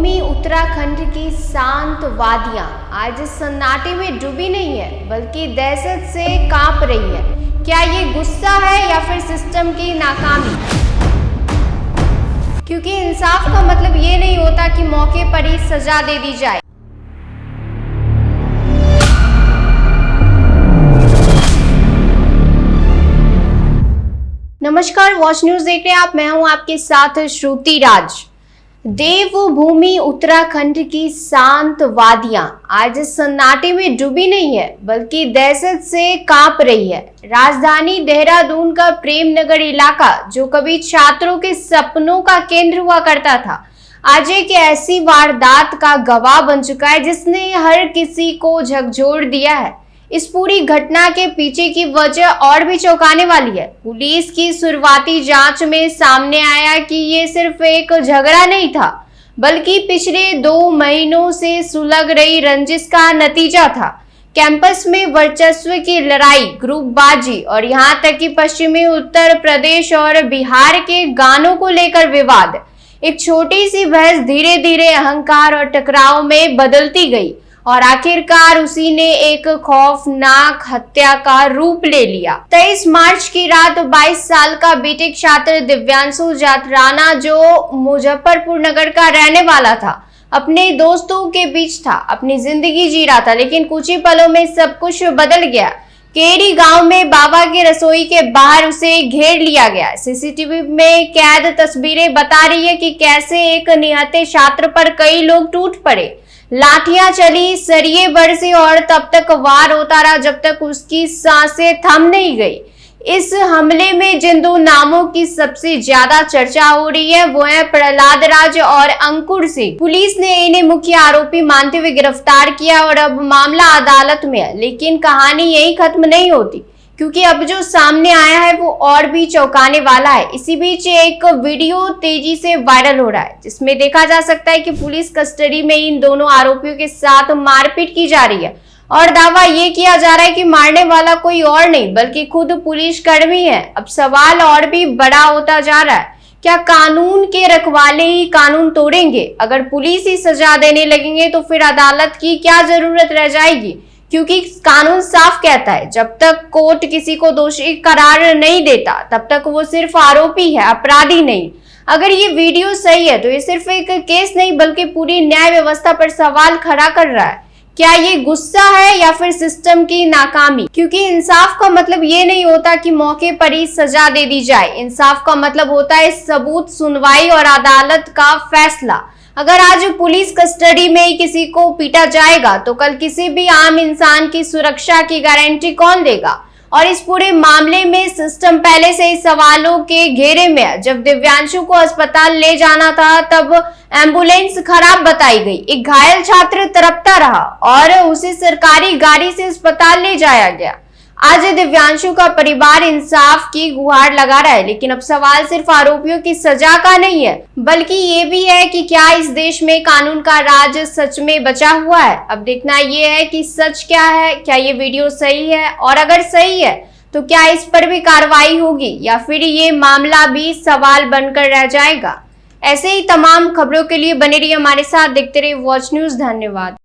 देवभूमि उत्तराखंड की शांत वादियां आज सन्नाटे में डूबी नहीं है बल्कि दहशत से कांप रही है। क्या ये गुस्सा है या फिर सिस्टम की नाकामी? क्योंकि इंसाफ का मतलब ये नहीं होता कि मौके पर ही सजा दे दी जाए। नमस्कार, वॉच न्यूज देख रहे हैं आप। मैं हूं आपके साथ श्रुति राज। देवभूमि उत्तराखंड की शांत वादियां आज सन्नाटे में डूबी नहीं है बल्कि दहशत से कांप रही है। राजधानी देहरादून का प्रेम नगर इलाका, जो कभी छात्रों के सपनों का केंद्र हुआ करता था, आज एक ऐसी वारदात का गवाह बन चुका है जिसने हर किसी को झकझोर दिया है। इस पूरी घटना के पीछे की वजह और भी चौंकाने वाली है। पुलिस की शुरुआती जांच में सामने आया कि ये सिर्फ एक झगड़ा नहीं था, बल्कि पिछले 2 महीनों से सुलग रही रंजिश का नतीजा था। कैंपस में वर्चस्व की लड़ाई, ग्रुपबाजी और यहाँ तक कि पश्चिमी उत्तर प्रदेश और बिहार के गानों को लेकर विवाद। एक छोटी सी बहस धीरे धीरे अहंकार और टकराव में बदलती गई और आखिरकार उसी ने एक खौफनाक हत्या का रूप ले लिया। 23 मार्च की रात 22 साल का बीटेक छात्र दिव्यांशु जातराना, जो मुजफ्फरपुर नगर का रहने वाला था, अपने दोस्तों के बीच था, अपनी जिंदगी जी रहा था। लेकिन कुछ ही पलों में सब कुछ बदल गया। केरी गांव में बाबा की रसोई के बाहर उसे घेर लिया गया। सीसीटीवी में कैद तस्वीरें बता रही है कि कैसे एक निहत्थे छात्र पर कई लोग टूट पड़े। लाठियां चली, सरिये बरसे और तब तक वार होता रहा जब तक उसकी सांसें थम नहीं गई। इस हमले में जिन 2 नामों की सबसे ज्यादा चर्चा हो रही है वो है प्रहलाद राज और अंकुर सिंह। पुलिस ने इन्हें मुख्य आरोपी मानते हुए गिरफ्तार किया और अब मामला अदालत में है। लेकिन कहानी यही खत्म नहीं होती, क्योंकि अब जो सामने आया है वो और भी चौंकाने वाला है। इसी बीच एक वीडियो तेजी से वायरल हो रहा है जिसमें देखा जा सकता है कि पुलिस कस्टडी में इन दोनों आरोपियों के साथ मारपीट की जा रही है और दावा ये किया जा रहा है कि मारने वाला कोई और नहीं बल्कि खुद पुलिस कर्मी है। अब सवाल और भी बड़ा होता जा रहा है, क्या कानून के रखवाले ही कानून तोड़ेंगे? अगर पुलिस ही सजा देने लगेंगे तो फिर अदालत की क्या जरूरत रह जाएगी? क्योंकि कानून साफ कहता है, जब तक कोर्ट किसी को दोषी करार नहीं देता तब तक वो सिर्फ आरोपी है, अपराधी नहीं। अगर ये वीडियो सही है तो ये सिर्फ एक केस नहीं बल्कि पूरी न्याय व्यवस्था पर सवाल खड़ा कर रहा है। क्या ये गुस्सा है या फिर सिस्टम की नाकामी? क्योंकि इंसाफ का मतलब ये नहीं होता कि मौके पर ही सजा दे दी जाए। इंसाफ का मतलब होता है सबूत, सुनवाई और अदालत का फैसला। अगर आज पुलिस कस्टडी में ही किसी को पीटा जाएगा तो कल किसी भी आम इंसान की सुरक्षा की गारंटी कौन देगा? और इस पूरे मामले में सिस्टम पहले से ही सवालों के घेरे में है। जब दिव्यांशु को अस्पताल ले जाना था तब एम्बुलेंस खराब बताई गई, एक घायल छात्र तड़पता रहा और उसे सरकारी गाड़ी से अस्पताल ले जाया गया। आज दिव्यांशु का परिवार इंसाफ की गुहार लगा रहा है। लेकिन अब सवाल सिर्फ आरोपियों की सजा का नहीं है बल्कि ये भी है कि क्या इस देश में कानून का राज सच में बचा हुआ है? अब देखना ये है कि सच क्या है, क्या ये वीडियो सही है, और अगर सही है तो क्या इस पर भी कार्रवाई होगी या फिर ये मामला भी सवाल बनकर रह जाएगा? ऐसे ही तमाम खबरों के लिए बने रहिए हमारे साथ, देखते रहिए वॉच न्यूज। धन्यवाद।